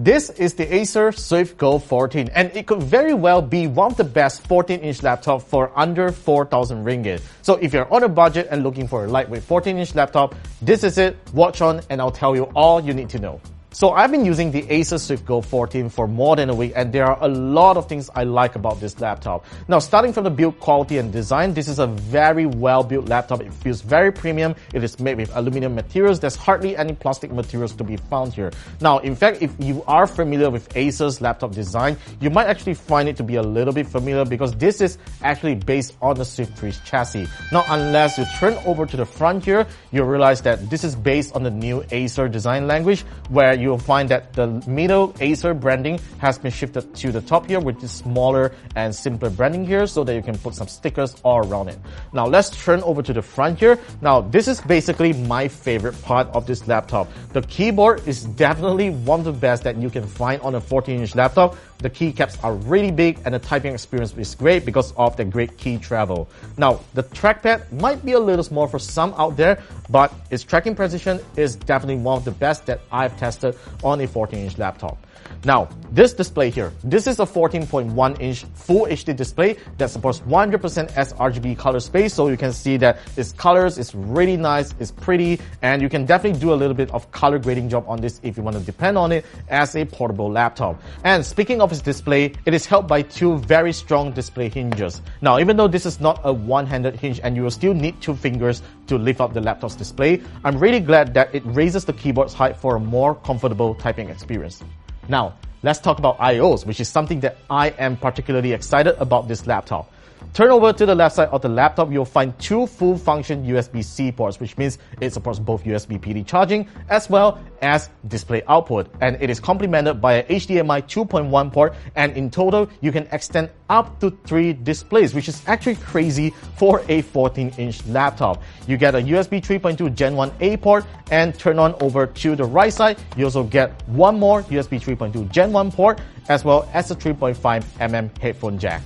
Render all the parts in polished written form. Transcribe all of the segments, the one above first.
This is the Acer Swift Go 14, and it could very well be one of the best 14-inch laptops for under 4,000 ringgit. So if you're on a budget and looking for a lightweight 14-inch laptop, this is it. Watch on and I'll tell you all you need to know. So I've been using the Acer Swift Go 14 for more than a week, and there are a lot of things I like about this laptop. Now, starting from the build quality and design, this is a very well-built laptop. It feels very premium. It is made with aluminum materials. There's hardly any plastic materials to be found here. Now, in fact, if you are familiar with Acer's laptop design, you might actually find it to be a little bit familiar because this is actually based on the Swift 3 chassis. Now, unless you turn over to the front here, you'll realize that this is based on the new Acer design language, where you'll find that the middle Acer branding has been shifted to the top here, with this smaller and simpler branding here, so that you can put some stickers all around it. Now let's turn over to the front here. Now this is basically my favorite part of this laptop. The keyboard is definitely one of the best that you can find on a 14-inch laptop. The keycaps are really big and the typing experience is great because of the great key travel. Now, the trackpad might be a little small for some out there, but its tracking precision is definitely one of the best that I've tested on a 14-inch laptop. Now, this display here, this is a 14.1-inch Full HD display that supports 100% sRGB color space, so you can see that its colors is really nice, it's pretty, and you can definitely do a little bit of color grading job on this if you want to depend on it as a portable laptop. And speaking of its display, it is held by two very strong display hinges. Now, even though this is not a one-handed hinge and you will still need two fingers to lift up the laptop's display, I'm really glad that it raises the keyboard's height for a more comfortable typing experience. Now, let's talk about I/Os, which is something that I am particularly excited about this laptop. Turn over to the left side of the laptop, you'll find two full-function USB-C ports, which means it supports both USB PD charging as well as display output. And it is complemented by a HDMI 2.1 port, and in total, you can extend up to 3 displays, which is actually crazy for a 14-inch laptop. You get a USB 3.2 Gen 1A port, and turn on over to the right side, you also get one more USB 3.2 Gen 1 port, as well as a 3.5mm headphone jack.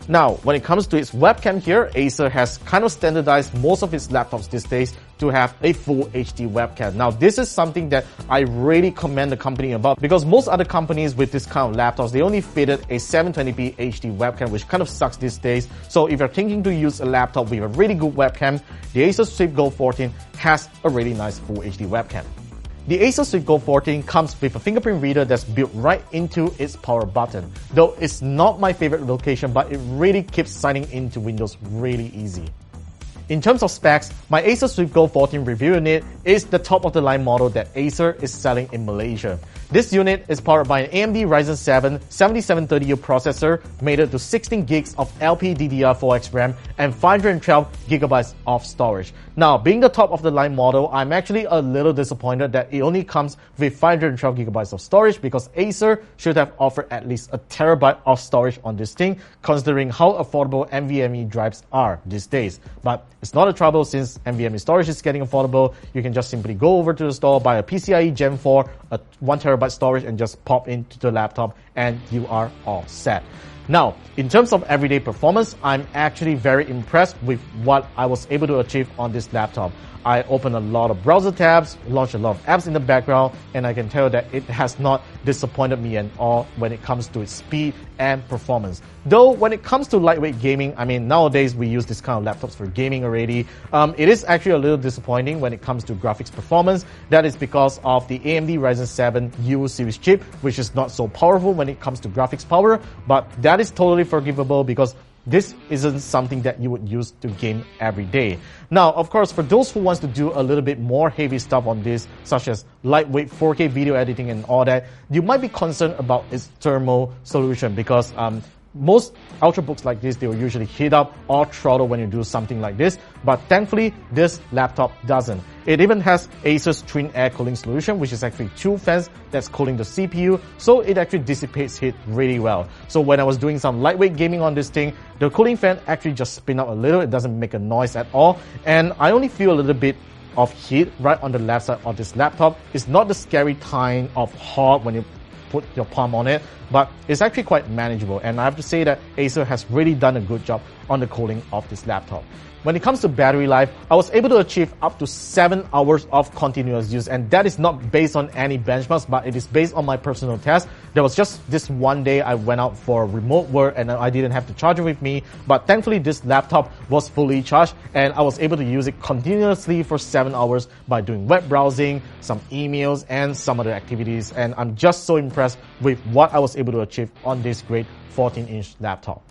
Now, when it comes to its webcam here, Acer has kind of standardized most of its laptops these days to have a full HD webcam. Now, this is something that I really commend the company about, because most other companies with this kind of laptops, they only fitted a 720p HD webcam, which kind of sucks these days. So if you're thinking to use a laptop with a really good webcam, the Acer Swift Go 14 has a really nice full HD webcam. The Acer Swift Go 14 comes with a fingerprint reader that's built right into its power button. Though it's not my favorite location, but it really keeps signing into Windows really easy. In terms of specs, my Acer Swift Go 14 review unit is the top-of-the-line model that Acer is selling in Malaysia. This unit is powered by an AMD Ryzen 7 7730U processor mated to 16 gigs of LPDDR4X RAM and 512 gigabytes of storage. Now, being the top-of-the-line model, I'm actually a little disappointed that it only comes with 512 gigabytes of storage, because Acer should have offered at least a terabyte of storage on this thing, considering how affordable NVMe drives are these days. But it's not a trouble, since NVMe storage is getting affordable. You can just simply go over to the store, buy a PCIe Gen 4, a 1 terabyte storage, and just pop into the laptop and you are all set. Now, in terms of everyday performance, I'm actually very impressed with what I was able to achieve on this laptop. I opened a lot of browser tabs, launched a lot of apps in the background, and I can tell that it has not disappointed me at all when it comes to its speed and performance. Though when it comes to lightweight gaming, I mean, nowadays we use this kind of laptops for gaming already. It is actually a little disappointing when it comes to graphics performance. That is because of the AMD Ryzen 7 U series chip, which is not so powerful when it comes to graphics power, but that is totally forgivable because this isn't something that you would use to game every day. Now, of course, for those who wants to do a little bit more heavy stuff on this, such as lightweight 4K video editing and all that, you might be concerned about its thermal solution, because most ultrabooks like this, they will usually heat up or throttle when you do something like this, but thankfully this laptop doesn't. It even has Acer's twin air cooling solution, which is actually 2 fans that's cooling the CPU, so it actually dissipates heat really well. So when I was doing some lightweight gaming on this thing, the cooling fan actually just spin up a little, it doesn't make a noise at all, and I only feel a little bit of heat right on the left side of this laptop. It's not the scary kind of hot when you put your palm on it, but it's actually quite manageable, and I have to say that Acer has really done a good job on the cooling of this laptop. when it comes to battery life, I was able to achieve up to 7 hours of continuous use, and that is not based on any benchmarks, but it is based on my personal test. There was just this one day I went out for remote work and I didn't have the charger with me, but thankfully this laptop was fully charged and I was able to use it continuously for 7 hours by doing web browsing, some emails, and some other activities, and I'm just so impressed with what I was able to achieve on this great 14-inch laptop.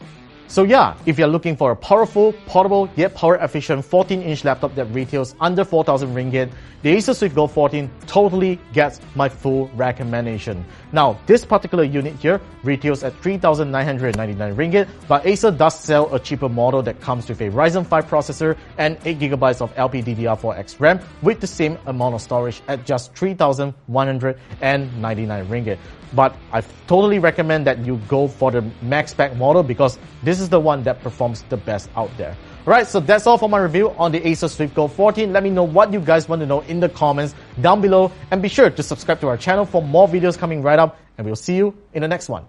So yeah, if you're looking for a powerful, portable, yet power-efficient 14-inch laptop that retails under 4,000 ringgit, the Acer SwiftGo 14 totally gets my full recommendation. Now, this particular unit here retails at 3,999 ringgit, but Acer does sell a cheaper model that comes with a Ryzen 5 processor and 8GB of LPDDR4X RAM with the same amount of storage at just 3,199 ringgit. But I totally recommend that you go for the max spec model because this is the one that performs the best out there. Alright, so that's all for my review on the Acer SwiftGo 14. Let me know what you guys want to know in the comments down below, and be sure to subscribe to our channel for more videos coming right up, and we'll see you in the next one.